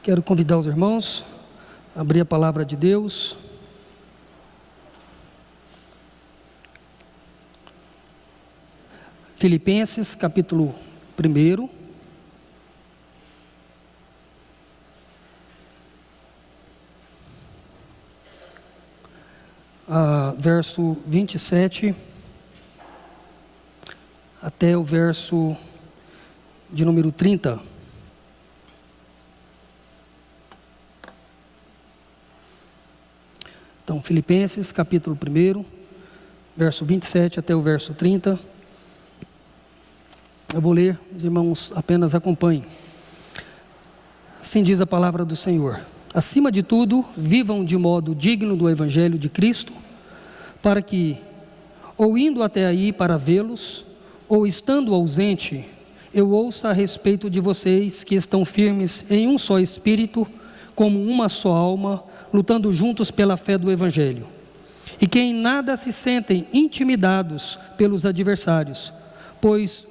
Quero convidar os irmãos a abrir a palavra de Deus. Filipenses, capítulo 1. Verso 27 até o verso de número 30. Então, Filipenses, capítulo 1, verso 27 até o verso 30. Eu vou ler, os irmãos apenas acompanhem. Assim diz a palavra do Senhor: acima de tudo, vivam de modo digno do Evangelho de Cristo, para que, ou indo até aí para vê-los, ou estando ausente, eu ouça a respeito de vocês que estão firmes em um só Espírito, como uma só alma, lutando juntos pela fé do Evangelho, e que em nada se sentem intimidados pelos adversários, pois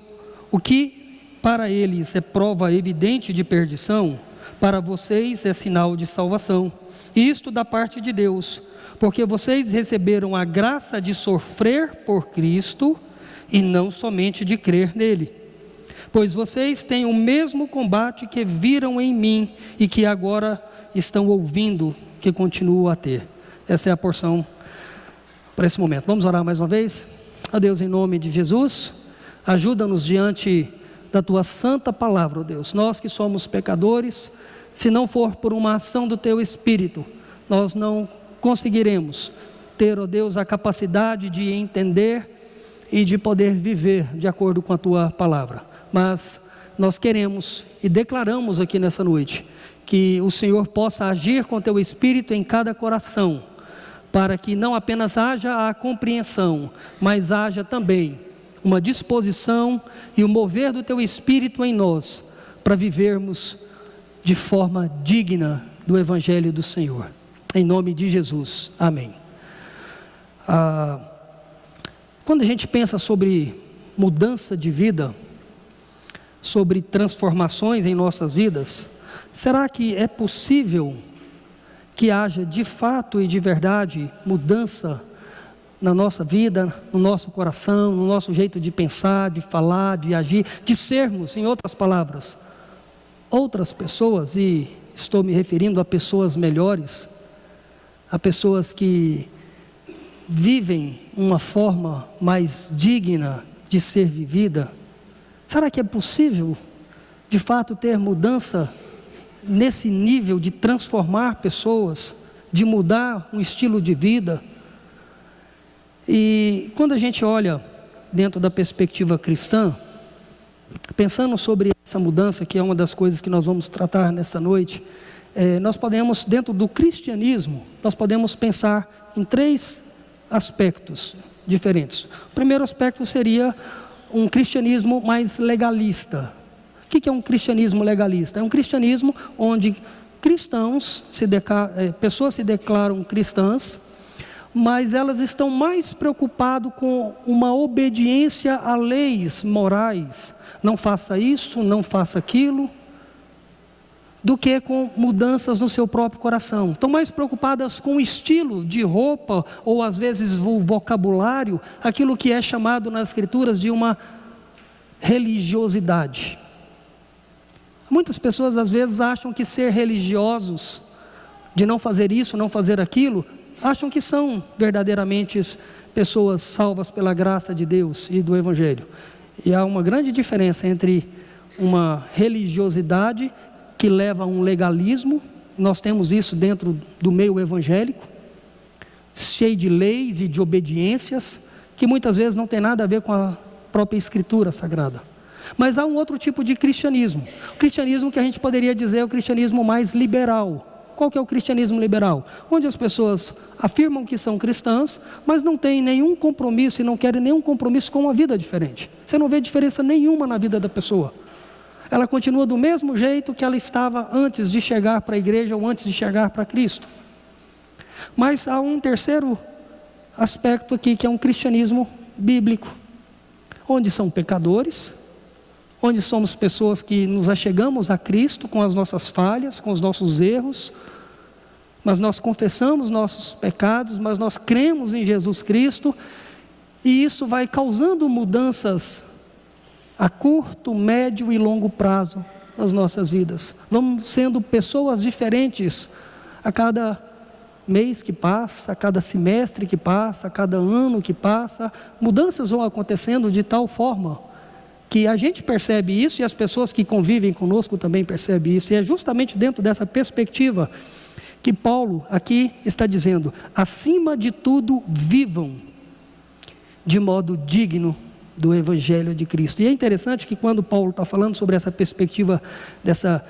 o que para eles é prova evidente de perdição, para vocês é sinal de salvação, e isto da parte de Deus, porque vocês receberam a graça de sofrer por Cristo, e não somente de crer nele. Pois vocês têm o mesmo combate que viram em mim, e que agora estão ouvindo que continuo a ter. Essa é a porção para esse momento. Vamos orar mais uma vez? A Deus, em nome de Jesus, ajuda-nos diante da Tua santa palavra, ó Deus. Nós que somos pecadores, se não for por uma ação do Teu Espírito, nós não conseguiremos ter, ó Deus, a capacidade de entender e de poder viver de acordo com a Tua palavra. Mas nós queremos e declaramos aqui nessa noite que o Senhor possa agir com Teu Espírito em cada coração, para que não apenas haja a compreensão, mas haja também uma disposição e o mover do Teu Espírito em nós, para vivermos de forma digna do Evangelho do Senhor. Em nome de Jesus, amém. Quando a gente pensa sobre mudança de vida, sobre transformações em nossas vidas, será que é possível que haja de fato e de verdade mudança na nossa vida, no nosso coração, no nosso jeito de pensar, de falar, de agir, de sermos, em outras palavras, outras pessoas? E estou me referindo a pessoas melhores, a pessoas que vivem uma forma mais digna de ser vivida. Será que é possível de fato ter mudança nesse nível de transformar pessoas, de mudar um estilo de vida? E quando a gente olha dentro da perspectiva cristã, pensando sobre essa mudança, que é uma das coisas que nós vamos tratar nessa noite, nós podemos, dentro do cristianismo, nós podemos pensar em 3 aspectos diferentes. O primeiro aspecto seria um cristianismo mais legalista. O que é um cristianismo legalista? É um cristianismo onde pessoas se declaram cristãs, mas elas estão mais preocupadas com uma obediência a leis morais. Não faça isso, não faça aquilo, do que com mudanças no seu próprio coração. Estão mais preocupadas com o estilo de roupa, ou às vezes o vocabulário, aquilo que é chamado nas Escrituras de uma religiosidade. Muitas pessoas às vezes acham que ser religiosos, de não fazer isso, não fazer aquilo, acham que são verdadeiramente pessoas salvas pela graça de Deus e do Evangelho. E há uma grande diferença entre uma religiosidade que leva a um legalismo. Nós temos isso dentro do meio evangélico, cheio de leis e de obediências, que muitas vezes não tem nada a ver com a própria Escritura Sagrada. Mas há um outro tipo de cristianismo, o cristianismo que a gente poderia dizer é o cristianismo mais liberal. Qual que é o cristianismo liberal? Onde as pessoas afirmam que são cristãs, mas não têm nenhum compromisso e não querem nenhum compromisso com uma vida diferente. Você não vê diferença nenhuma na vida da pessoa. Ela continua do mesmo jeito que ela estava antes de chegar para a igreja ou antes de chegar para Cristo. Mas há um terceiro aspecto aqui, que é um cristianismo bíblico, onde são pecadores, onde somos pessoas que nos achegamos a Cristo com as nossas falhas, com os nossos erros, mas nós confessamos nossos pecados, mas nós cremos em Jesus Cristo, e isso vai causando mudanças a curto, médio e longo prazo nas nossas vidas. Vamos sendo pessoas diferentes a cada mês que passa, a cada semestre que passa, a cada ano que passa. Mudanças vão acontecendo de tal forma que a gente percebe isso e as pessoas que convivem conosco também percebem isso. E é justamente dentro dessa perspectiva que Paulo aqui está dizendo: acima de tudo, vivam de modo digno do Evangelho de Cristo. E é interessante que quando Paulo está falando sobre essa perspectiva dessa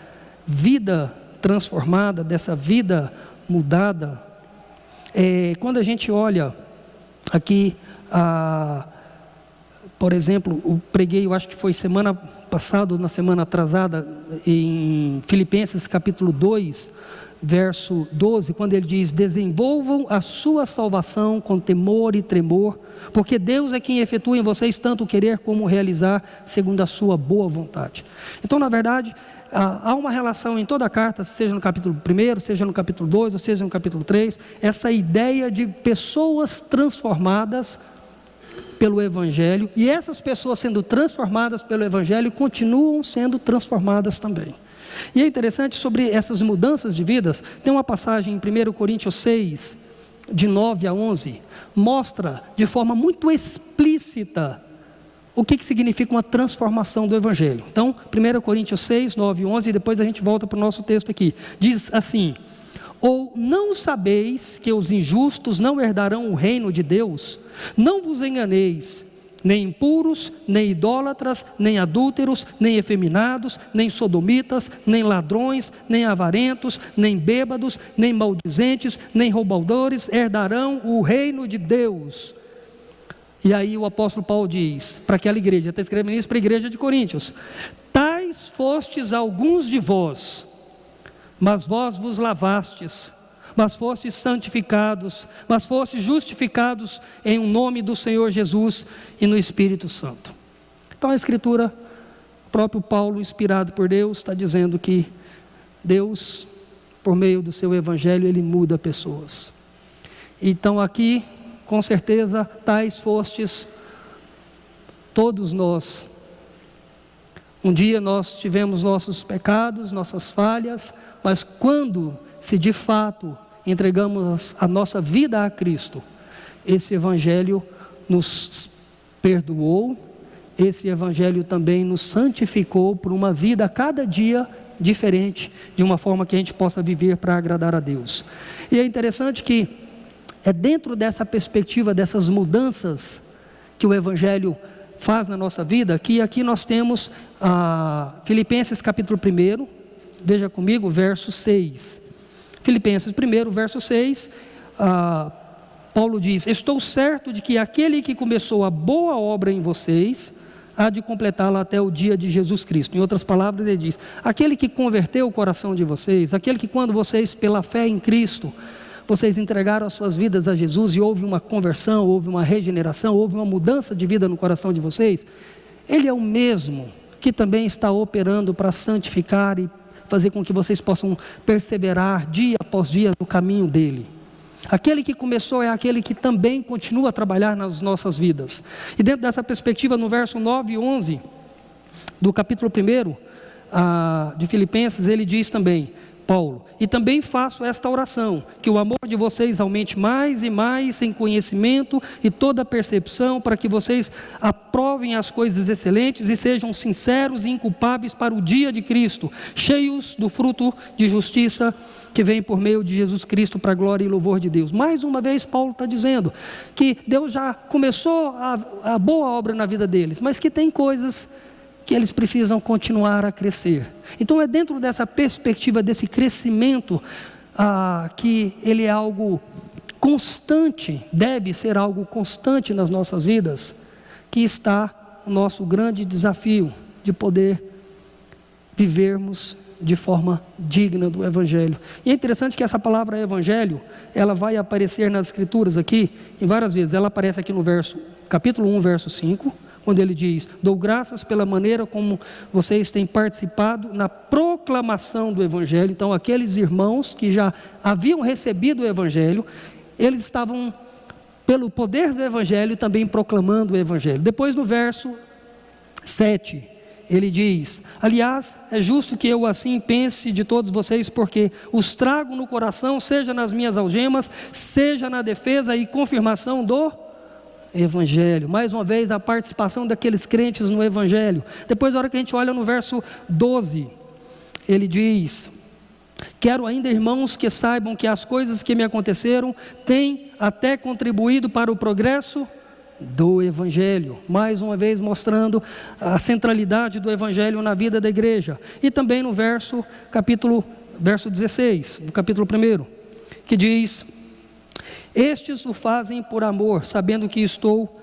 vida transformada, dessa vida mudada, quando a gente olha aqui, por exemplo, eu preguei, eu acho que foi semana passada, na semana atrasada, em Filipenses capítulo 2, verso 12, quando ele diz: desenvolvam a sua salvação com temor e tremor, porque Deus é quem efetua em vocês tanto o querer como o realizar, segundo a sua boa vontade. Então, na verdade, há uma relação em toda a carta, seja no capítulo 1, seja no capítulo 2, ou seja no capítulo 3, essa ideia de pessoas transformadas pelo Evangelho, e essas pessoas sendo transformadas pelo Evangelho, continuam sendo transformadas também. E é interessante sobre essas mudanças de vidas, tem uma passagem em 1 Coríntios 6, de 9 a 11, mostra de forma muito explícita o que significa uma transformação do Evangelho. Então, 1 Coríntios 6, 9 e 11, e depois a gente volta para o nosso texto aqui. Diz assim: ou não sabeis que os injustos não herdarão o reino de Deus? Não vos enganeis, nem impuros, nem idólatras, nem adúlteros, nem efeminados, nem sodomitas, nem ladrões, nem avarentos, nem bêbados, nem maldizentes, nem roubadores herdarão o reino de Deus. E aí o apóstolo Paulo diz para aquela igreja, está escrevendo isso para a igreja de Coríntios: tais fostes alguns de vós, mas vós vos lavastes, mas fostes santificados, mas fostes justificados em o nome do Senhor Jesus e no Espírito Santo. Então a Escritura, o próprio Paulo, inspirado por Deus, está dizendo que Deus, por meio do seu Evangelho, Ele muda pessoas. Então aqui, com certeza, tais fostes todos nós. Um dia nós tivemos nossos pecados, nossas falhas, mas quando se de fato entregamos a nossa vida a Cristo, esse Evangelho nos perdoou, esse Evangelho também nos santificou por uma vida a cada dia diferente, de uma forma que a gente possa viver para agradar a Deus. E é interessante que é dentro dessa perspectiva, dessas mudanças que o Evangelho faz na nossa vida, que aqui nós temos Filipenses capítulo 1, veja comigo, verso 6. Filipenses 1, verso 6, Paulo diz: estou certo de que aquele que começou a boa obra em vocês, há de completá-la até o dia de Jesus Cristo. Em outras palavras, ele diz: aquele que converteu o coração de vocês, aquele que quando vocês, pela fé em Cristo, vocês entregaram as suas vidas a Jesus e houve uma conversão, houve uma regeneração, houve uma mudança de vida no coração de vocês, Ele é o mesmo que também está operando para santificar e fazer com que vocês possam perseverar dia após dia no caminho dEle. Aquele que começou é aquele que também continua a trabalhar nas nossas vidas. E dentro dessa perspectiva, no verso 9 e 11 do capítulo 1 de Filipenses, ele diz também, Paulo: e também faço esta oração, que o amor de vocês aumente mais e mais em conhecimento e toda percepção, para que vocês aprovem as coisas excelentes e sejam sinceros e inculpáveis para o dia de Cristo, cheios do fruto de justiça que vem por meio de Jesus Cristo, para a glória e louvor de Deus. Mais uma vez Paulo está dizendo que Deus já começou a boa obra na vida deles, mas que tem coisas que eles precisam continuar a crescer. Então é dentro dessa perspectiva, desse crescimento, que ele é algo constante, deve ser algo constante nas nossas vidas, que está o nosso grande desafio de poder vivermos de forma digna do Evangelho. E é interessante que essa palavra Evangelho, ela vai aparecer nas Escrituras aqui, em várias vezes. Ela aparece aqui no capítulo 1, verso 5, quando ele diz: dou graças pela maneira como vocês têm participado na proclamação do Evangelho. Então, aqueles irmãos que já haviam recebido o Evangelho, eles estavam, pelo poder do Evangelho, também proclamando o Evangelho. Depois, no verso 7, ele diz: aliás, é justo que eu assim pense de todos vocês, porque os trago no coração, seja nas minhas algemas, seja na defesa e confirmação do Evangelho. Mais uma vez, a participação daqueles crentes no Evangelho. Depois, na hora que a gente olha no verso 12, ele diz: quero ainda, irmãos, que saibam que as coisas que me aconteceram têm até contribuído para o progresso do Evangelho. Mais uma vez mostrando a centralidade do Evangelho na vida da igreja. E também no verso 16, do capítulo 1, que diz: estes o fazem por amor, sabendo que estou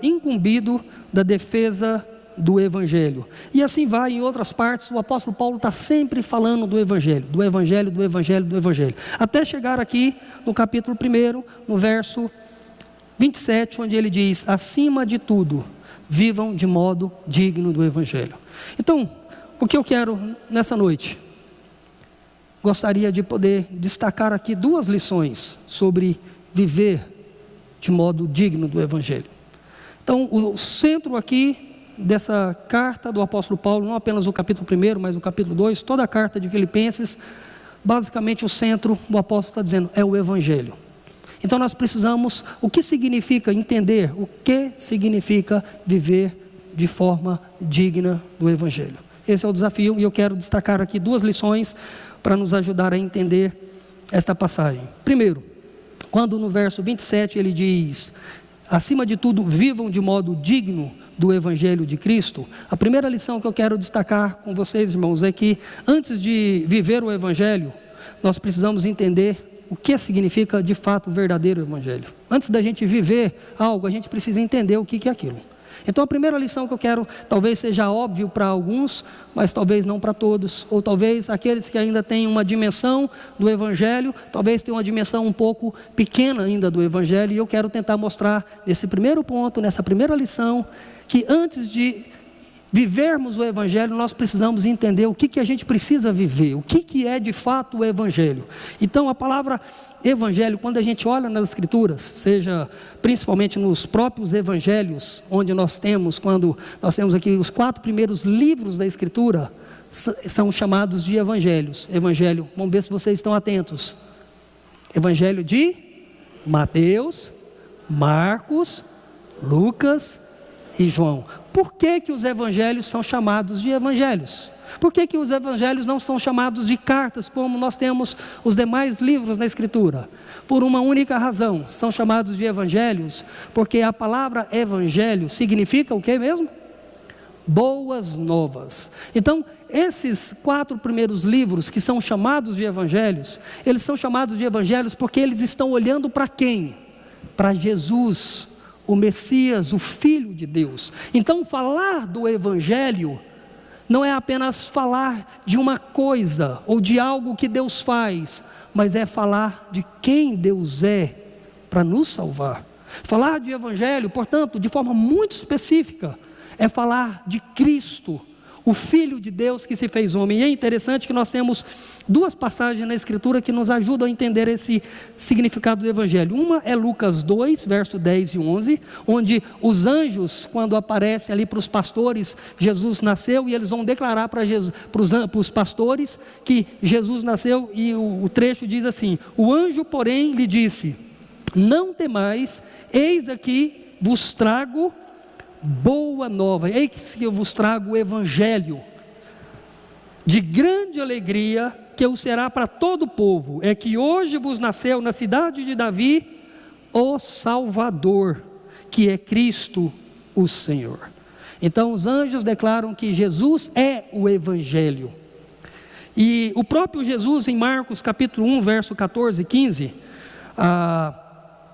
incumbido da defesa do Evangelho. E assim vai em outras partes. O apóstolo Paulo está sempre falando do Evangelho, do Evangelho, do Evangelho, do Evangelho, até chegar aqui no capítulo 1, no verso 27, onde ele diz: acima de tudo, vivam de modo digno do Evangelho. Então, o que eu quero nessa noite? Gostaria de poder destacar aqui 2 lições sobre viver de modo digno do Evangelho. Então, o centro aqui dessa carta do apóstolo Paulo, não apenas o capítulo 1, mas o capítulo 2, toda a carta de Filipenses, basicamente o centro do apóstolo está dizendo é o Evangelho. Então nós precisamos, o que significa entender, o que significa viver de forma digna do Evangelho. Esse é o desafio, e eu quero destacar aqui 2 lições para nos ajudar a entender esta passagem. Primeiro, quando no verso 27 ele diz: acima de tudo, vivam de modo digno do Evangelho de Cristo. A primeira lição que eu quero destacar com vocês, irmãos, é que antes de viver o Evangelho, nós precisamos entender o que significa de fato o verdadeiro Evangelho. Antes da gente viver algo, a gente precisa entender o que é aquilo. Então a primeira lição que eu quero, talvez seja óbvio para alguns, mas talvez não para todos, ou talvez aqueles que ainda têm uma dimensão do Evangelho, talvez tenham uma dimensão um pouco pequena ainda do Evangelho, e eu quero tentar mostrar nesse primeiro ponto, nessa primeira lição, que antes de vivermos o Evangelho, nós precisamos entender o que a gente precisa viver, o que é de fato o Evangelho. Então a palavra Evangelho, quando a gente olha nas Escrituras, seja principalmente nos próprios Evangelhos, onde quando nós temos aqui os 4 primeiros livros da Escritura, são chamados de Evangelhos. Evangelho, vamos ver se vocês estão atentos: Evangelho de Mateus, Marcos, Lucas e João. Por que os evangelhos são chamados de evangelhos? Por que os evangelhos não são chamados de cartas, como nós temos os demais livros na Escritura? Por uma única razão: são chamados de evangelhos, porque a palavra evangelho significa o que mesmo? Boas novas. Então, esses 4 primeiros livros que são chamados de evangelhos, eles são chamados de evangelhos porque eles estão olhando para quem? Para Jesus, o Messias, o Filho de Deus. Então falar do Evangelho não é apenas falar de uma coisa ou de algo que Deus faz, mas é falar de quem Deus é para nos salvar. Falar de Evangelho, portanto, de forma muito específica, é falar de Cristo, o Filho de Deus que se fez homem. E é interessante que nós temos 2 passagens na Escritura que nos ajudam a entender esse significado do Evangelho. Uma é Lucas 2, verso 10 e 11, onde os anjos, quando aparecem ali para os pastores, Jesus nasceu, e eles vão declarar para os pastores que Jesus nasceu, e o trecho diz assim: o anjo, porém, lhe disse: não temais, eis aqui vos trago boa nova, eis que eu vos trago o Evangelho de grande alegria, que o será para todo o povo. É que hoje vos nasceu na cidade de Davi o Salvador, que é Cristo o Senhor. Então os anjos declaram que Jesus é o Evangelho. E o próprio Jesus, em Marcos capítulo 1, verso 14 e 15,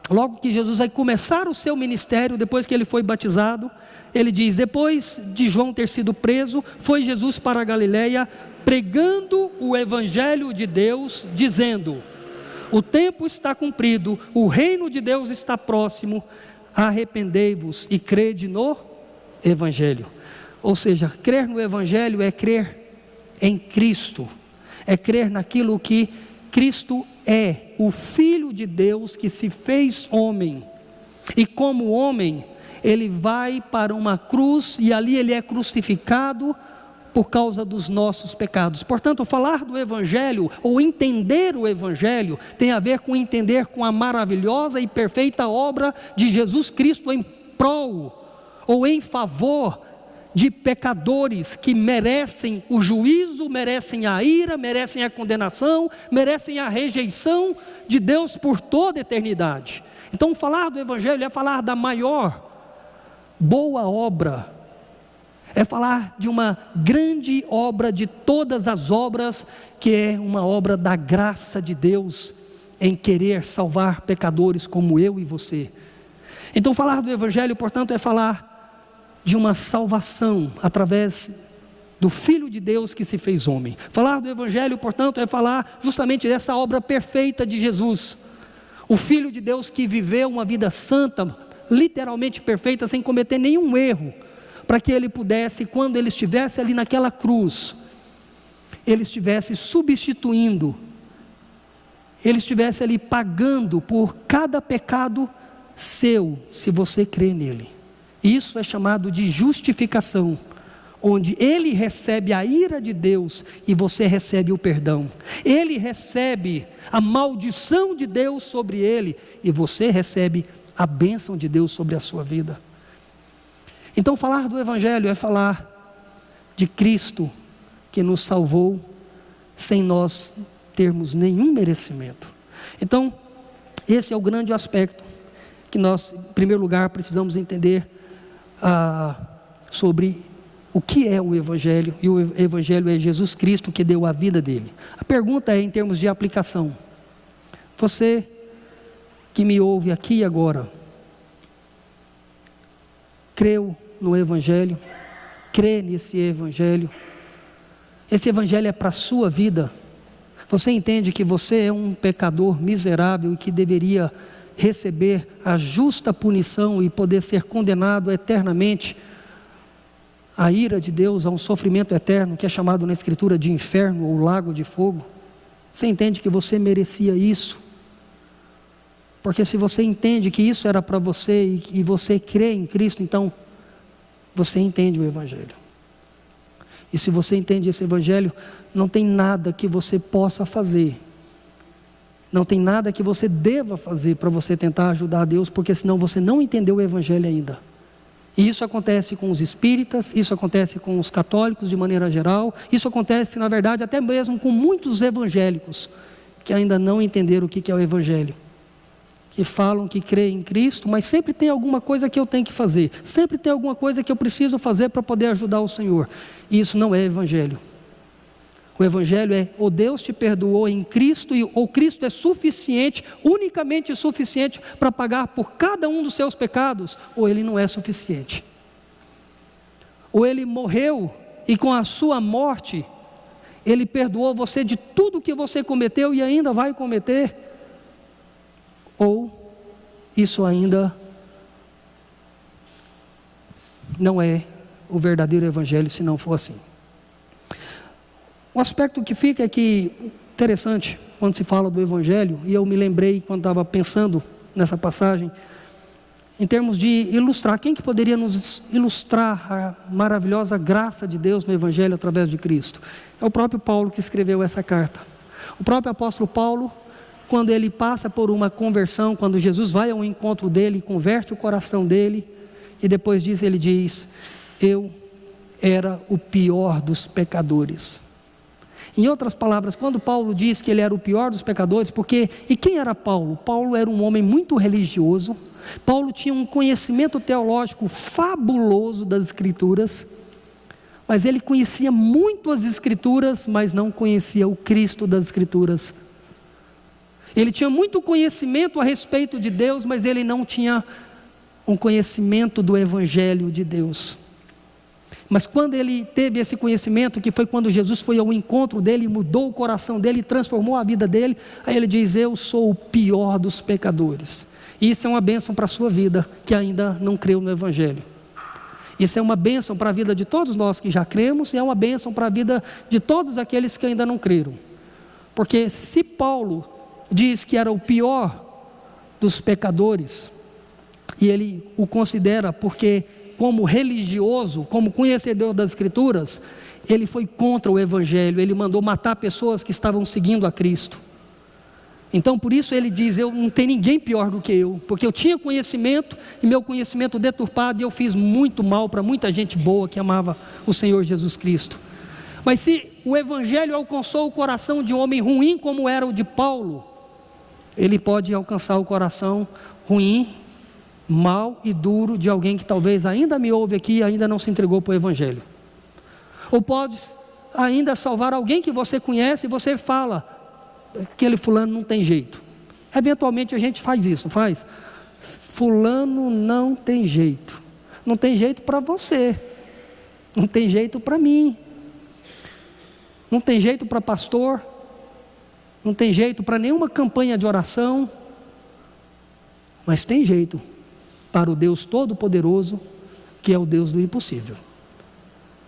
logo que Jesus vai começar o seu ministério, depois que ele foi batizado, ele diz: depois de João ter sido preso, foi Jesus para a Galileia, pregando o Evangelho de Deus, dizendo: o tempo está cumprido, o reino de Deus está próximo, arrependei-vos e crede no Evangelho. Ou seja, crer no Evangelho é crer em Cristo, é crer naquilo que Cristo é, o Filho de Deus que se fez homem, e como homem, ele vai para uma cruz, e ali ele é crucificado por causa dos nossos pecados. Portanto, falar do Evangelho, ou entender o Evangelho, tem a ver com entender com a maravilhosa e perfeita obra de Jesus Cristo em prol, ou em favor de pecadores que merecem o juízo, merecem a ira, merecem a condenação, merecem a rejeição de Deus por toda a eternidade. Então, falar do Evangelho é falar da maior, boa obra, é falar de uma grande obra de todas as obras, que é uma obra da graça de Deus, em querer salvar pecadores como eu e você. Então, falar do Evangelho, portanto, é falar de uma salvação através do Filho de Deus que se fez homem. Falar do Evangelho, portanto, é falar justamente dessa obra perfeita de Jesus, o Filho de Deus que viveu uma vida santa, literalmente perfeita, sem cometer nenhum erro, para que ele pudesse, quando ele estivesse ali naquela cruz, ele estivesse substituindo, ele estivesse ali pagando por cada pecado seu, se você crê nele. Isso é chamado de justificação, onde ele recebe a ira de Deus e você recebe o perdão. Ele recebe a maldição de Deus sobre ele e você recebe a bênção de Deus sobre a sua vida. Então, falar do Evangelho é falar de Cristo que nos salvou sem nós termos nenhum merecimento. Então, esse é o grande aspecto que nós, em primeiro lugar, precisamos entender sobre o que é o Evangelho. E o Evangelho é Jesus Cristo que deu a vida dele. A pergunta é em termos de aplicação. Você que me ouve aqui e agora, creu no Evangelho? Crê nesse Evangelho? Esse Evangelho é para a sua vida? Você entende que você é um pecador miserável e que deveria receber a justa punição e poder ser condenado eternamente à ira de Deus, a um sofrimento eterno que é chamado na Escritura de inferno ou lago de fogo? Você entende que você merecia isso? Porque se você entende que isso era para você e você crê em Cristo, então você entende o Evangelho. E se você entende esse Evangelho, não tem nada que você possa fazer, não tem nada que você deva fazer para você tentar ajudar a Deus, porque senão você não entendeu o Evangelho ainda. E isso acontece com os espíritas, isso acontece com os católicos de maneira geral, isso acontece na verdade até mesmo com muitos evangélicos que ainda não entenderam o que é o Evangelho, que falam que creem em Cristo, mas sempre tem alguma coisa que eu tenho que fazer, sempre tem alguma coisa que eu preciso fazer para poder ajudar o Senhor. E isso não é Evangelho. O Evangelho é: ou Deus te perdoou em Cristo, ou Cristo é suficiente, unicamente suficiente para pagar por cada um dos seus pecados, ou Ele não é suficiente. Ou Ele morreu e com a sua morte Ele perdoou você de tudo que você cometeu e ainda vai cometer, ou isso ainda não é o verdadeiro Evangelho, se não for assim. O aspecto que fica é que, interessante, quando se fala do Evangelho, e eu me lembrei quando estava pensando nessa passagem, em termos de ilustrar, quem que poderia nos ilustrar a maravilhosa graça de Deus no Evangelho através de Cristo? É o próprio Paulo que escreveu essa carta. O próprio apóstolo Paulo, quando ele passa por uma conversão, quando Jesus vai ao encontro dele, converte o coração dele, e depois disso ele diz: eu era o pior dos pecadores. Em outras palavras, quando Paulo diz que ele era o pior dos pecadores, e quem era Paulo? Paulo era um homem muito religioso, Paulo tinha um conhecimento teológico fabuloso das Escrituras, mas ele conhecia muito as Escrituras, mas não conhecia o Cristo das Escrituras. Ele tinha muito conhecimento a respeito de Deus, mas ele não tinha um conhecimento do Evangelho de Deus. Mas quando ele teve esse conhecimento, que foi quando Jesus foi ao encontro dele, mudou o coração dele, transformou a vida dele, aí ele diz: eu sou o pior dos pecadores. E isso é uma bênção para a sua vida, que ainda não creu no Evangelho. Isso é uma bênção para a vida de todos nós que já cremos, e é uma bênção para a vida de todos aqueles que ainda não creram. Porque se Paulo diz que era o pior dos pecadores, e ele o considera porque, como religioso, como conhecedor das Escrituras, ele foi contra o Evangelho, ele mandou matar pessoas que estavam seguindo a Cristo. Então por isso ele diz, eu não tenho ninguém pior do que eu, porque eu tinha conhecimento, e meu conhecimento deturpado, e eu fiz muito mal para muita gente boa que amava o Senhor Jesus Cristo. Mas se o Evangelho alcançou o coração de um homem ruim como era o de Paulo, ele pode alcançar o coração ruim, mau e duro de alguém que talvez ainda me ouve aqui e ainda não se entregou para o Evangelho. Ou pode ainda salvar alguém que você conhece e você fala, aquele fulano não tem jeito. Eventualmente a gente faz isso, não faz? Fulano não tem jeito. Não tem jeito para você, não tem jeito para mim, não tem jeito para pastor, não tem jeito para nenhuma campanha de oração, mas tem jeito para o Deus Todo-Poderoso, que é o Deus do impossível.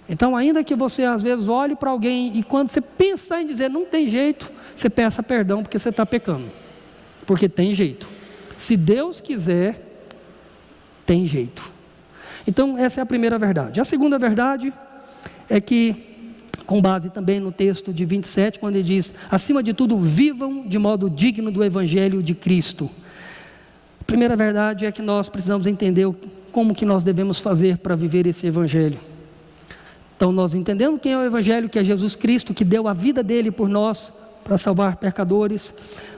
Então, ainda que você às vezes olhe para alguém, e quando você pensar em dizer não tem jeito, você peça perdão porque você está pecando, porque tem jeito. Se Deus quiser, tem jeito. Então essa é a primeira verdade. A segunda verdade é que, com base também no texto de 27, quando ele diz, acima de tudo vivam de modo digno do Evangelho de Cristo. A primeira verdade é que nós precisamos entender como que nós devemos fazer para viver esse Evangelho. Então nós entendemos quem é o Evangelho, que é Jesus Cristo, que deu a vida dele por nós, para salvar pecadores.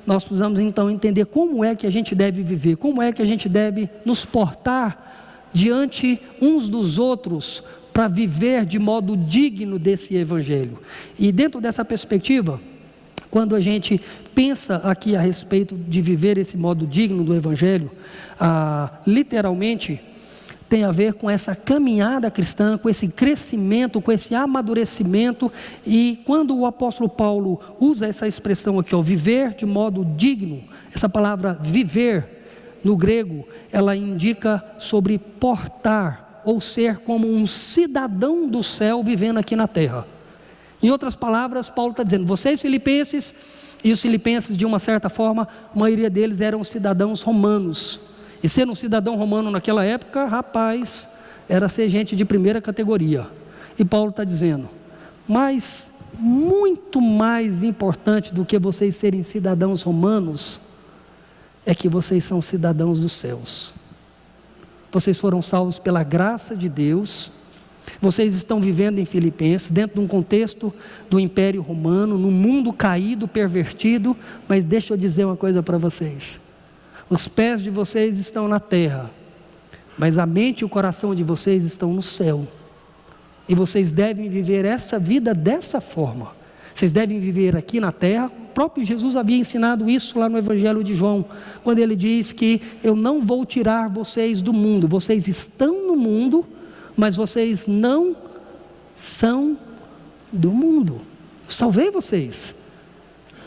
Nós precisamos então entender como é que a gente deve viver, como é que a gente deve nos portar diante uns dos outros, para viver de modo digno desse Evangelho. E dentro dessa perspectiva, quando a gente pensa aqui a respeito de viver esse modo digno do Evangelho, literalmente tem a ver com essa caminhada cristã, com esse crescimento, com esse amadurecimento. E quando o apóstolo Paulo usa essa expressão aqui, viver de modo digno, essa palavra viver no grego, ela indica sobre portar, ou ser como um cidadão do céu vivendo aqui na terra. Em outras palavras, Paulo está dizendo, vocês filipenses, e os filipenses de uma certa forma, a maioria deles eram cidadãos romanos. E ser um cidadão romano naquela época, rapaz, era ser gente de primeira categoria. E Paulo está dizendo, mas muito mais importante do que vocês serem cidadãos romanos, é que vocês são cidadãos dos céus. Vocês foram salvos pela graça de Deus. Vocês estão vivendo em Filipenses, dentro de um contexto do Império Romano, num mundo caído, pervertido. Mas deixa eu dizer uma coisa para vocês. Os pés de vocês estão na terra, mas a mente e o coração de vocês estão no céu. E vocês devem viver essa vida dessa forma. Vocês devem viver aqui na terra. O próprio Jesus havia ensinado isso lá no Evangelho de João, quando ele diz que eu não vou tirar vocês do mundo. Vocês estão no mundo, mas vocês não são do mundo. Eu salvei vocês,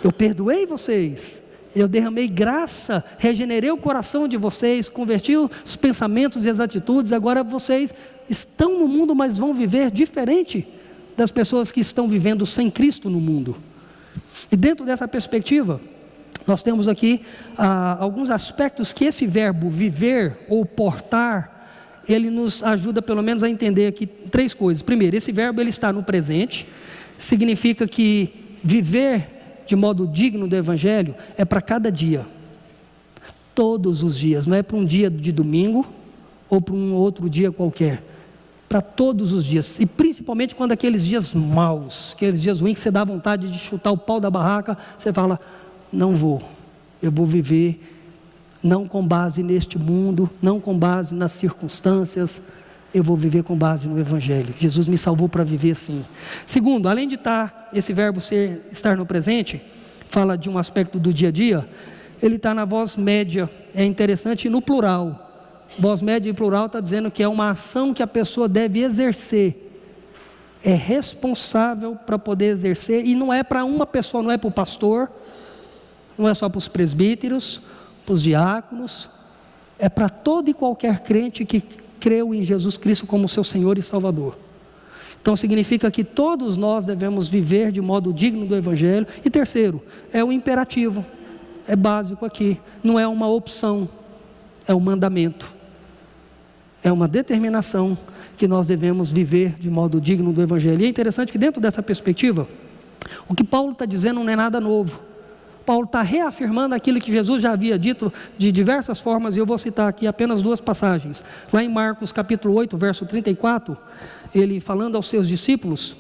eu perdoei vocês, eu derramei graça, regenerei o coração de vocês, converti os pensamentos e as atitudes. Agora vocês estão no mundo, mas vão viver diferente das pessoas que estão vivendo sem Cristo no mundo. E dentro dessa perspectiva, nós temos aqui alguns aspectos que esse verbo viver ou portar, ele nos ajuda pelo menos a entender aqui três coisas. Primeiro, esse verbo ele está no presente, significa que viver de modo digno do Evangelho é para cada dia, todos os dias, não é para um dia de domingo ou para um outro dia qualquer, para todos os dias. E principalmente quando aqueles dias maus, aqueles dias ruins que você dá vontade de chutar o pau da barraca, você fala, não vou, eu vou viver não com base neste mundo, não com base nas circunstâncias, eu vou viver com base no Evangelho. Jesus me salvou para viver assim. Segundo, além de esse verbo estar no presente, fala de um aspecto do dia a dia, ele está na voz média, é interessante, no plural. Voz média e plural está dizendo que é uma ação que a pessoa deve exercer, é responsável para poder exercer, e não é para uma pessoa, não é para o pastor, não é só para os presbíteros, para os diáconos, é para todo e qualquer crente que creu em Jesus Cristo como seu Senhor e Salvador. Então significa que todos nós devemos viver de modo digno do Evangelho. E terceiro, é um imperativo, é básico aqui, não é uma opção, é um mandamento, é uma determinação que nós devemos viver de modo digno do Evangelho. E é interessante que dentro dessa perspectiva, o que Paulo está dizendo não é nada novo. Paulo está reafirmando aquilo que Jesus já havia dito de diversas formas, e eu vou citar aqui apenas 2 passagens. Lá em Marcos capítulo 8, verso 34, ele falando aos seus discípulos,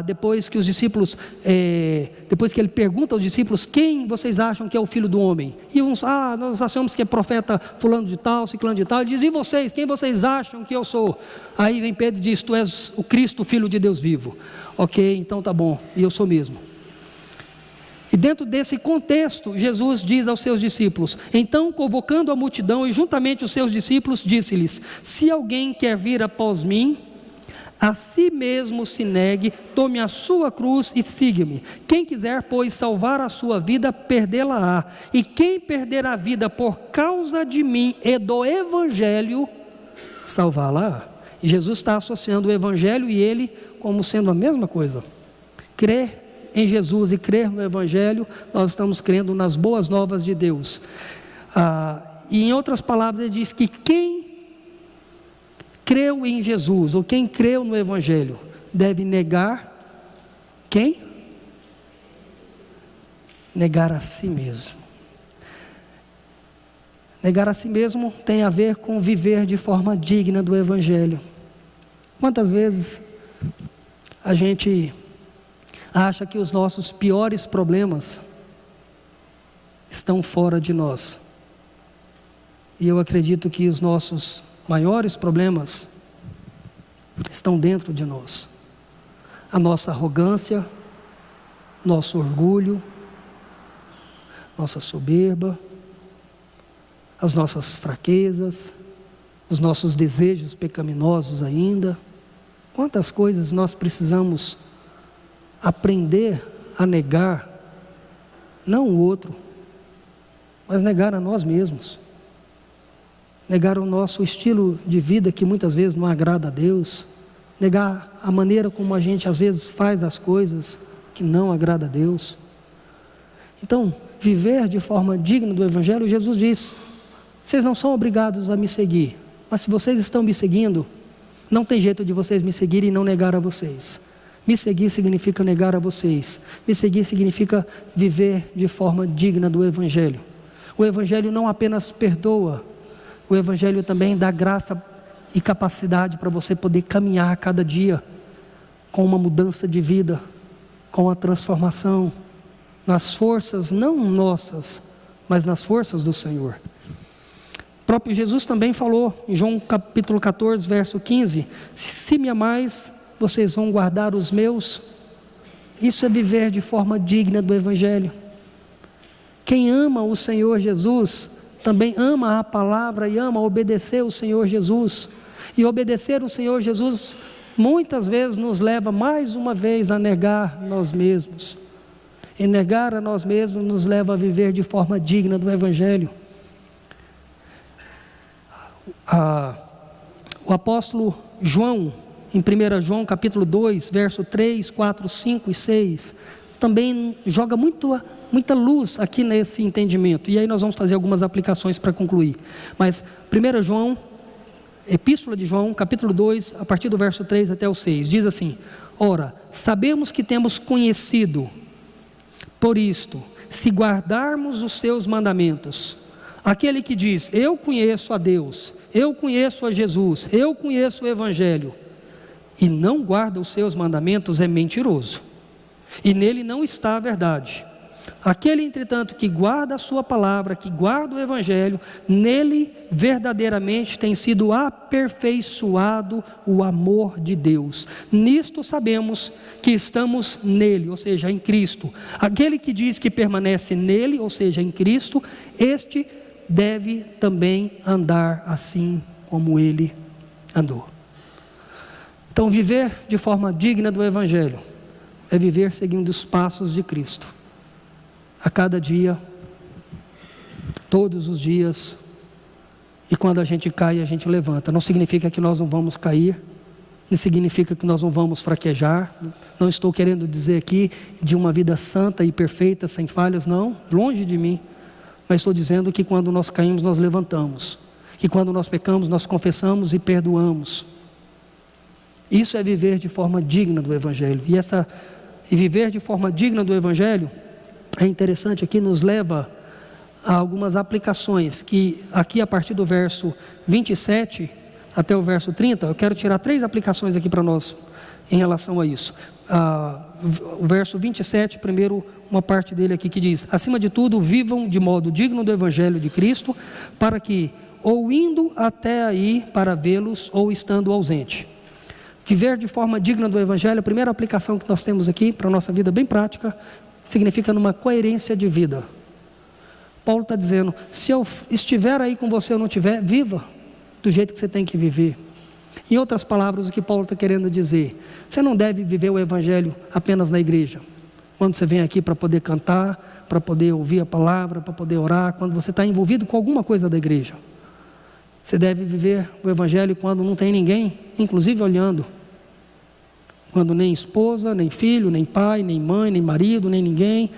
depois que ele pergunta aos discípulos, quem vocês acham que é o Filho do Homem? E uns, nós achamos que é profeta fulano de tal, ciclano de tal. Ele diz, e vocês, quem vocês acham que eu sou? Aí vem Pedro e diz, tu és o Cristo, Filho de Deus vivo. Ok, então tá bom, e eu sou mesmo. E dentro desse contexto, Jesus diz aos seus discípulos, então convocando a multidão e juntamente os seus discípulos, disse-lhes, se alguém quer vir após mim, a si mesmo se negue, tome a sua cruz e siga-me. Quem quiser, pois, salvar a sua vida, perdê-la-á. E quem perder a vida por causa de mim e do Evangelho, salvá-la-á. E Jesus está associando o Evangelho e ele como sendo a mesma coisa. Crer em Jesus e crer no Evangelho, nós estamos crendo nas boas novas de Deus. E em outras palavras, ele diz que quem creu em Jesus, ou quem creu no Evangelho, deve negar, quem? Negar a si mesmo. Negar a si mesmo tem a ver com viver de forma digna do Evangelho. Quantas vezes a gente acha que os nossos piores problemas estão fora de nós? E eu acredito que os nossos maiores problemas estão dentro de nós. A nossa arrogância, nosso orgulho, nossa soberba, as nossas fraquezas, os nossos desejos pecaminosos ainda. Quantas coisas nós precisamos aprender a negar, não o outro, mas negar a nós mesmos. Negar o nosso estilo de vida que muitas vezes não agrada a Deus, negar a maneira como a gente às vezes faz as coisas que não agrada a Deus. Então, viver de forma digna do Evangelho, Jesus diz, vocês não são obrigados a me seguir, mas se vocês estão me seguindo, não tem jeito de vocês me seguirem e não negar a vocês. Me seguir significa negar a vocês, me seguir significa viver de forma digna do Evangelho. O Evangelho não apenas perdoa, o Evangelho também dá graça e capacidade para você poder caminhar a cada dia com uma mudança de vida, com a transformação, nas forças não nossas, mas nas forças do Senhor. O próprio Jesus também falou em João capítulo 14, verso 15, se me amais, vocês vão guardar os meus. Isso é viver de forma digna do Evangelho. Quem ama o Senhor Jesus também ama a palavra e ama obedecer o Senhor Jesus. E obedecer o Senhor Jesus muitas vezes nos leva mais uma vez a negar nós mesmos. E negar a nós mesmos nos leva a viver de forma digna do Evangelho. O apóstolo João, em 1 João capítulo 2, verso 3, 4, 5 e 6, também joga muita luz aqui nesse entendimento. E aí nós vamos fazer algumas aplicações para concluir. Mas 1 João, Epístola de João, capítulo 2, a partir do verso 3 até o 6, diz assim, ora, sabemos que temos conhecido, por isto, se guardarmos os seus mandamentos, aquele que diz, eu conheço a Deus, eu conheço a Jesus, eu conheço o Evangelho, e não guarda os seus mandamentos é mentiroso, e nele não está a verdade. Aquele, entretanto, que guarda a sua palavra, que guarda o Evangelho, nele verdadeiramente tem sido aperfeiçoado o amor de Deus. Nisto sabemos que estamos nele, ou seja, em Cristo. Aquele que diz que permanece nele, ou seja, em Cristo, este deve também andar assim como ele andou. Então, viver de forma digna do Evangelho é viver seguindo os passos de Cristo. A cada dia, todos os dias, E quando a gente cai, a gente levanta. Não significa que nós não vamos cair, não significa que nós não vamos fraquejar. Não estou querendo dizer aqui de uma vida santa e perfeita, sem falhas, não, longe de mim. Mas estou dizendo que quando nós caímos, nós levantamos. Que quando nós pecamos, nós confessamos e perdoamos. Isso é viver de forma digna do Evangelho. E viver de forma digna do Evangelho, é interessante aqui, nos leva a algumas aplicações, que aqui a partir do verso 27 até o verso 30, eu quero tirar 3 aplicações aqui para nós, em relação a isso. O verso 27, primeiro, uma parte dele aqui que diz: acima de tudo, vivam de modo digno do Evangelho de Cristo, para que, ou indo até aí para vê-los, ou estando ausente. Viver de forma digna do Evangelho, a primeira aplicação que nós temos aqui, para a nossa vida bem prática, significa numa coerência de vida. Paulo está dizendo, se eu estiver aí com você ou não estiver, viva do jeito que você tem que viver. Em outras palavras, o que Paulo está querendo dizer, você não deve viver o Evangelho apenas na igreja. Quando você vem aqui para poder cantar, para poder ouvir a palavra, para poder orar, quando você está envolvido com alguma coisa da igreja. Você deve viver o Evangelho quando não tem ninguém, inclusive olhando. Quando nem esposa, nem filho, nem pai, nem mãe, nem marido, nem ninguém,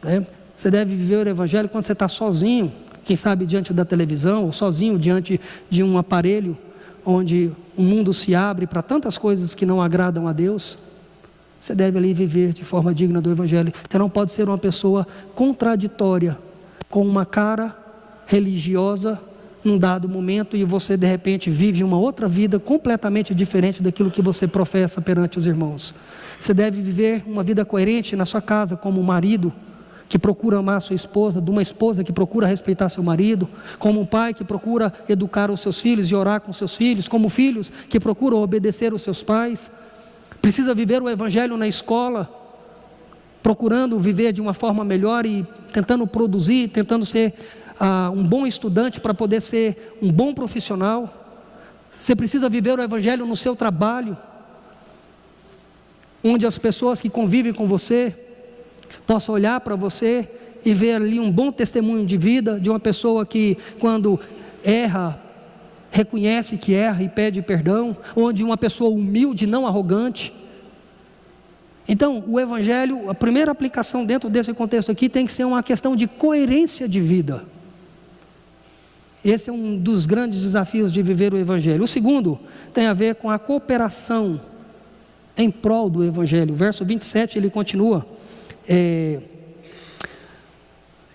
né? Você deve viver o Evangelho quando você está sozinho, quem sabe diante da televisão, ou sozinho diante de um aparelho, onde o mundo se abre para tantas coisas que não agradam a Deus. Você deve ali viver de forma digna do Evangelho. Você não pode ser uma pessoa contraditória, com uma cara religiosa, num dado momento, e você de repente vive uma outra vida completamente diferente daquilo que você professa perante os irmãos. Você deve viver uma vida coerente na sua casa, como um marido que procura amar a sua esposa, de uma esposa que procura respeitar seu marido, como um pai que procura educar os seus filhos e orar com seus filhos, como filhos que procuram obedecer os seus pais. Precisa viver o Evangelho na escola, procurando viver de uma forma melhor e tentando produzir, tentando ser um bom estudante para poder ser um bom profissional. Você precisa viver o Evangelho no seu trabalho, onde as pessoas que convivem com você possam olhar para você e ver ali um bom testemunho de vida, de uma pessoa que quando erra, reconhece que erra e pede perdão, onde uma pessoa humilde, não arrogante. Então, o Evangelho, a primeira aplicação dentro desse contexto aqui tem que ser uma questão de coerência de vida. Esse é um dos grandes desafios de viver o Evangelho. O segundo tem a ver com a cooperação em prol do Evangelho. O verso 27 ele continua: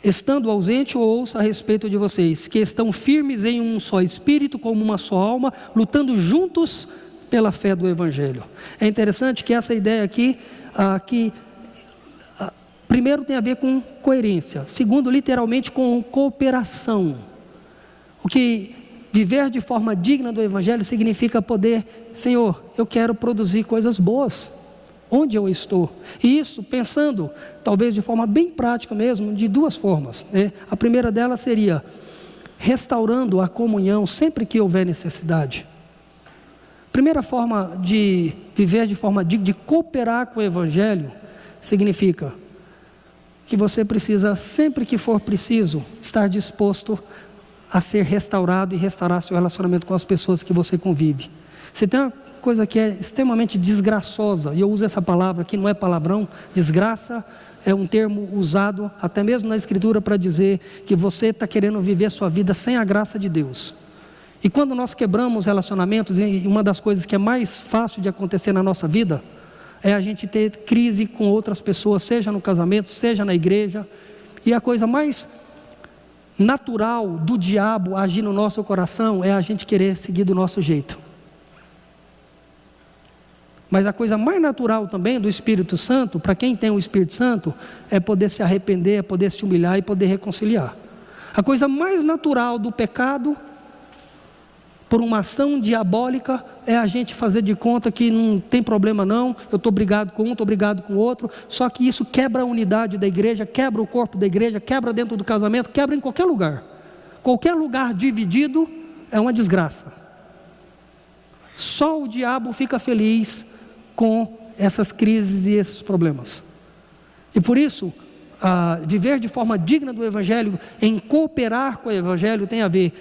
estando ausente, ouça a respeito de vocês, que estão firmes em um só espírito, como uma só alma, lutando juntos pela fé do Evangelho. É interessante que essa ideia aqui, primeiro tem a ver com coerência, segundo literalmente com cooperação. O que viver de forma digna do Evangelho significa poder, Senhor, eu quero produzir coisas boas onde eu estou. E isso pensando, talvez de forma bem prática mesmo, de duas formas, né? A primeira delas seria restaurando a comunhão sempre que houver necessidade. Primeira forma de viver de forma digna, de cooperar com o Evangelho, significa que você precisa, sempre que for preciso, estar disposto a ser restaurado e restaurar seu relacionamento com as pessoas que você convive. Você tem uma coisa que é extremamente desgraçosa, e eu uso essa palavra aqui, não é palavrão. Desgraça é um termo usado até mesmo na Escritura para dizer que você está querendo viver sua vida sem a graça de Deus. E quando nós quebramos relacionamentos, e uma das coisas que é mais fácil de acontecer na nossa vida é a gente ter crise com outras pessoas, seja no casamento, seja na igreja. E a coisa mais natural do diabo agir no nosso coração é a gente querer seguir do nosso jeito. Mas a coisa mais natural também do Espírito Santo, para quem tem o Espírito Santo, é poder se arrepender, é poder se humilhar e poder reconciliar. A coisa mais natural do pecado, por uma ação diabólica, é a gente fazer de conta que não tem problema não, eu estou brigado com um, estou brigado com o outro. Só que isso quebra a unidade da igreja, quebra o corpo da igreja, quebra dentro do casamento, quebra em qualquer lugar. Qualquer lugar dividido é uma desgraça. Só o diabo fica feliz com essas crises e esses problemas. E por isso, viver de forma digna do Evangelho, em cooperar com o Evangelho, tem a ver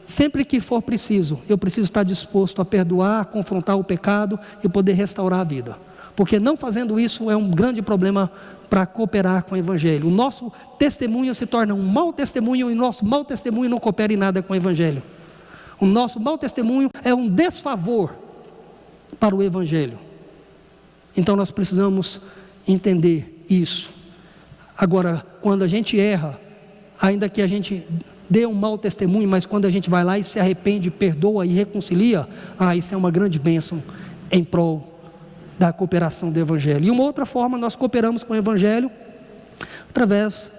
sempre que for preciso, eu preciso estar disposto a perdoar, a confrontar o pecado e poder restaurar a vida. Porque não fazendo isso é um grande problema para cooperar com o Evangelho. O nosso testemunho se torna um mau testemunho e o nosso mau testemunho não coopera em nada com o Evangelho. O nosso mau testemunho é um desfavor para o Evangelho. Então nós precisamos entender isso. Agora, quando a gente erra, ainda que a gente dê um mau testemunho, mas quando a gente vai lá e se arrepende, perdoa e reconcilia, isso é uma grande bênção em prol da cooperação do Evangelho. E uma outra forma, nós cooperamos com o Evangelho através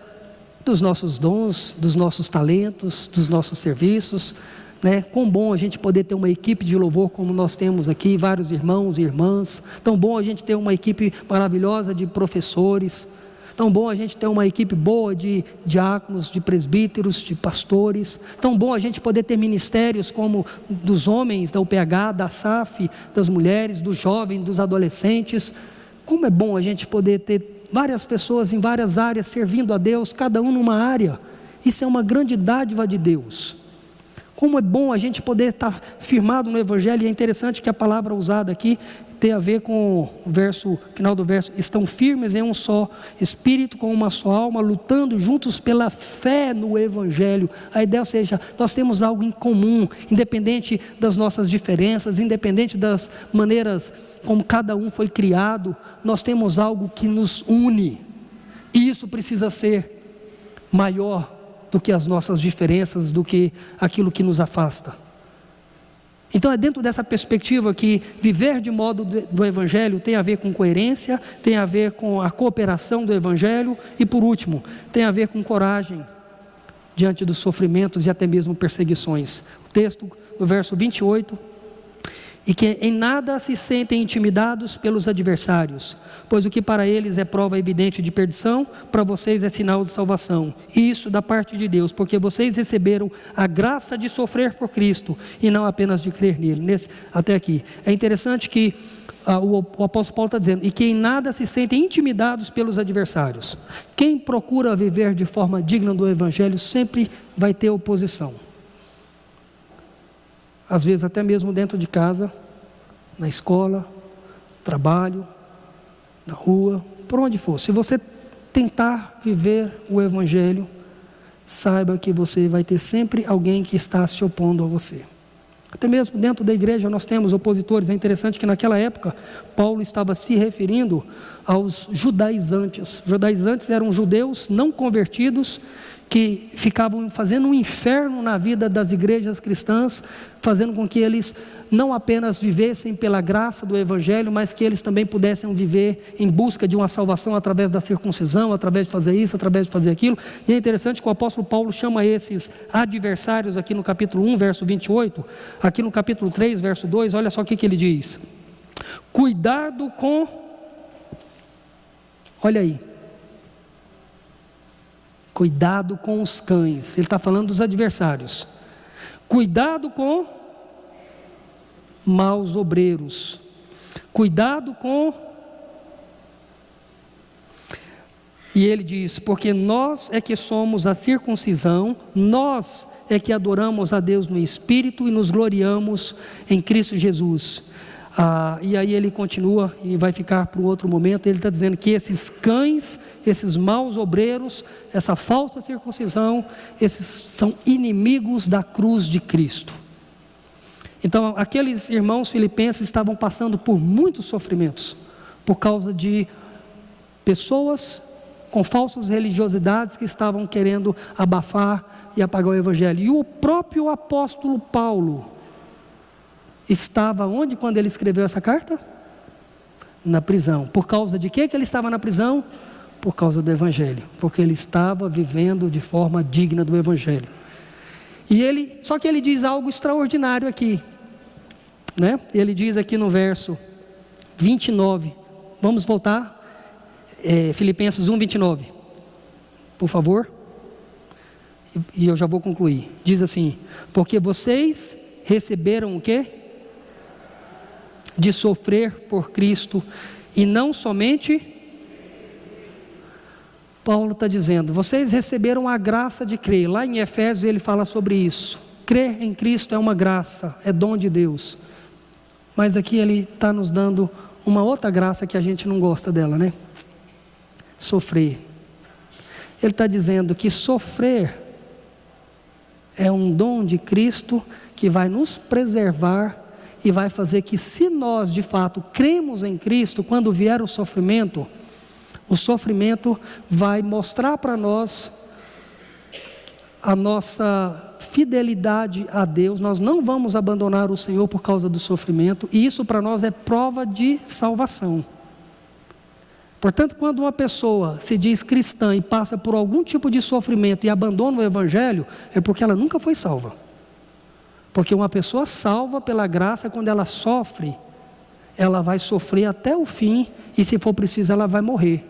dos nossos dons, dos nossos talentos, dos nossos serviços, né? Quão bom a gente poder ter uma equipe de louvor como nós temos aqui, vários irmãos e irmãs. Tão bom a gente ter uma equipe maravilhosa de professores. Tão bom a gente ter uma equipe boa de diáconos, de presbíteros, de pastores. Tão bom a gente poder ter ministérios como dos homens, da UPH, da SAF, das mulheres, dos jovens, dos adolescentes. Como é bom a gente poder ter várias pessoas em várias áreas servindo a Deus, cada um numa área. Isso é uma grande dádiva de Deus. Como é bom a gente poder estar firmado no Evangelho. E é interessante que a palavra usada aqui tem a ver com o final do verso: estão firmes em um só espírito, com uma só alma, lutando juntos pela fé no Evangelho. A ideia, ou seja, nós temos algo em comum, independente das nossas diferenças, independente das maneiras como cada um foi criado, nós temos algo que nos une, e isso precisa ser maior do que as nossas diferenças, do que aquilo que nos afasta. Então é dentro dessa perspectiva que viver de modo do Evangelho tem a ver com coerência, tem a ver com a cooperação do Evangelho e, por último, tem a ver com coragem diante dos sofrimentos e até mesmo perseguições. O texto do verso 28: e que em nada se sentem intimidados pelos adversários, pois o que para eles é prova evidente de perdição, para vocês é sinal de salvação, e isso da parte de Deus, porque vocês receberam a graça de sofrer por Cristo, e não apenas de crer nele. Até aqui, é interessante que o apóstolo Paulo está dizendo, e que em nada se sentem intimidados pelos adversários. Quem procura viver de forma digna do Evangelho sempre vai ter oposição. Às vezes até mesmo dentro de casa, na escola, trabalho, na rua, por onde for. Se você tentar viver o Evangelho, saiba que você vai ter sempre alguém que está se opondo a você. Até mesmo dentro da igreja nós temos opositores. É interessante que naquela época Paulo estava se referindo aos judaizantes. Os judaizantes eram judeus não convertidos que ficavam fazendo um inferno na vida das igrejas cristãs, fazendo com que eles não apenas vivessem pela graça do Evangelho, mas que eles também pudessem viver em busca de uma salvação através da circuncisão, através de fazer isso, através de fazer aquilo. E é interessante que o apóstolo Paulo chama esses adversários aqui no capítulo 1, verso 28, aqui no capítulo 3, verso 2, olha só o que ele diz: cuidado com, olha aí, cuidado com os cães. Ele está falando dos adversários. Cuidado com maus obreiros. Cuidado com... E ele diz, porque nós é que somos a circuncisão, nós é que adoramos a Deus no Espírito e nos gloriamos em Cristo Jesus. E aí ele continua e vai ficar para um outro momento. Ele está dizendo que esses cães, esses maus obreiros, essa falsa circuncisão, esses são inimigos da cruz de Cristo. Então aqueles irmãos filipenses estavam passando por muitos sofrimentos por causa de pessoas com falsas religiosidades que estavam querendo abafar e apagar o Evangelho. E o próprio apóstolo Paulo estava onde quando ele escreveu essa carta? Na prisão. Por causa de que ele estava na prisão? Por causa do Evangelho, porque ele estava vivendo de forma digna do Evangelho. Só que ele diz algo extraordinário aqui, né? Ele diz aqui no verso 29, vamos voltar, Filipenses 1, 29, por favor, e eu já vou concluir. Diz assim: porque vocês receberam o quê? De sofrer por Cristo, e não somente... Paulo está dizendo, vocês receberam a graça de crer. Lá em Efésios ele fala sobre isso. Crer em Cristo é uma graça, é dom de Deus. Mas aqui Ele está nos dando uma outra graça que a gente não gosta dela, né? Sofrer. Ele está dizendo que sofrer é um dom de Cristo que vai nos preservar e vai fazer que, se nós de fato cremos em Cristo, quando vier o sofrimento vai mostrar para nós a nossa fidelidade a Deus. Nós não vamos abandonar o Senhor por causa do sofrimento, e isso para nós é prova de salvação. Portanto, quando uma pessoa se diz cristã e passa por algum tipo de sofrimento e abandona o Evangelho, é porque ela nunca foi salva. Porque uma pessoa salva pela graça, quando ela sofre, ela vai sofrer até o fim, e se for preciso ela vai morrer,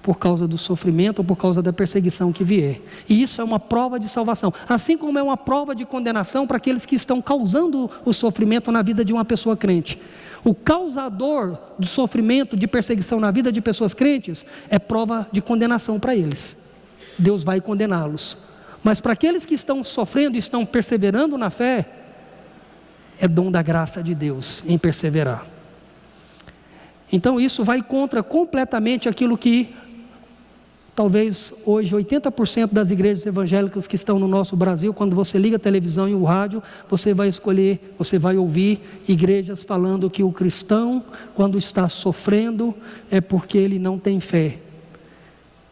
por causa do sofrimento ou por causa da perseguição que vier. E isso é uma prova de salvação, assim como é uma prova de condenação para aqueles que estão causando o sofrimento na vida de uma pessoa crente. O causador do sofrimento, de perseguição na vida de pessoas crentes, é prova de condenação para eles. Deus vai condená-los. Mas para aqueles que estão sofrendo e estão perseverando na fé, é dom da graça de Deus em perseverar. Então isso vai contra completamente aquilo que talvez hoje 80% das igrejas evangélicas que estão no nosso Brasil, quando você liga a televisão e o rádio, você vai ouvir igrejas falando que o cristão, quando está sofrendo, é porque ele não tem fé.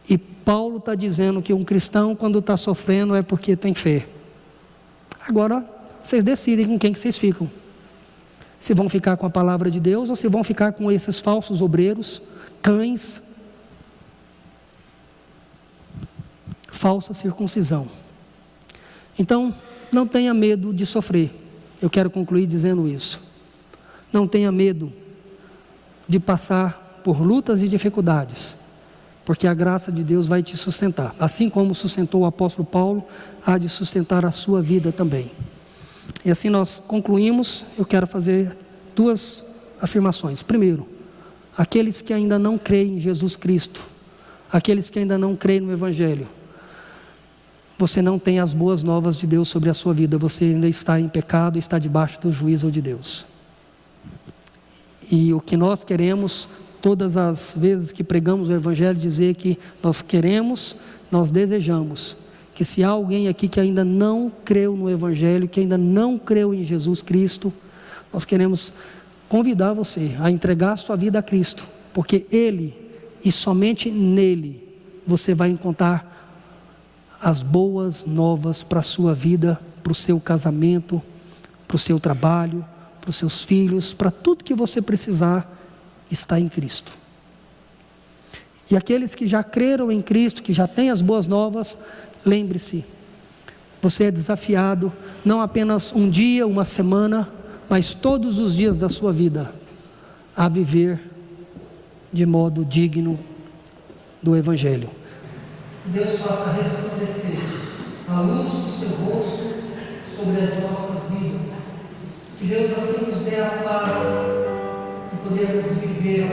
E Paulo está dizendo que um cristão, quando está sofrendo, é porque tem fé. Agora, vocês decidem com quem que vocês ficam. Se vão ficar com a palavra de Deus ou se vão ficar com esses falsos obreiros, cães, falsa circuncisão. Então, não tenha medo de sofrer. Eu quero concluir dizendo isso. Não tenha medo de passar por lutas e dificuldades, porque a graça de Deus vai te sustentar. Assim como sustentou o apóstolo Paulo, há de sustentar a sua vida também. E assim nós concluímos. Eu quero fazer duas afirmações. Primeiro, aqueles que ainda não creem em Jesus Cristo, aqueles que ainda não creem no Evangelho, você não tem as boas novas de Deus sobre a sua vida. Você ainda está em pecado, está debaixo do juízo de Deus. E o que nós queremos, todas as vezes que pregamos o Evangelho, dizer que nós queremos, nós desejamos, que se há alguém aqui que ainda não creu no Evangelho, que ainda não creu em Jesus Cristo, nós queremos convidar você a entregar a sua vida a Cristo, porque Ele, e somente nele, você vai encontrar as boas novas para a sua vida, para o seu casamento, para o seu trabalho, para os seus filhos, para tudo que você precisar, está em Cristo. E aqueles que já creram em Cristo, que já têm as boas novas, lembre-se, você é desafiado, não apenas um dia, uma semana, mas todos os dias da sua vida, a viver de modo digno do Evangelho. Deus faça resplandecer a luz do seu rosto sobre as nossas vidas. Que Deus assim nos dê a paz de podermos viver,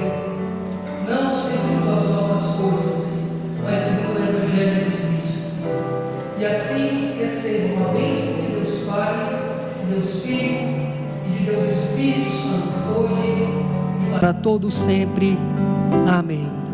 não segundo as nossas forças, mas segundo o Evangelho de Cristo. E assim recebam a bênção de Deus Pai, de Deus Filho e de Deus Espírito Santo, hoje e para todos sempre. Amém.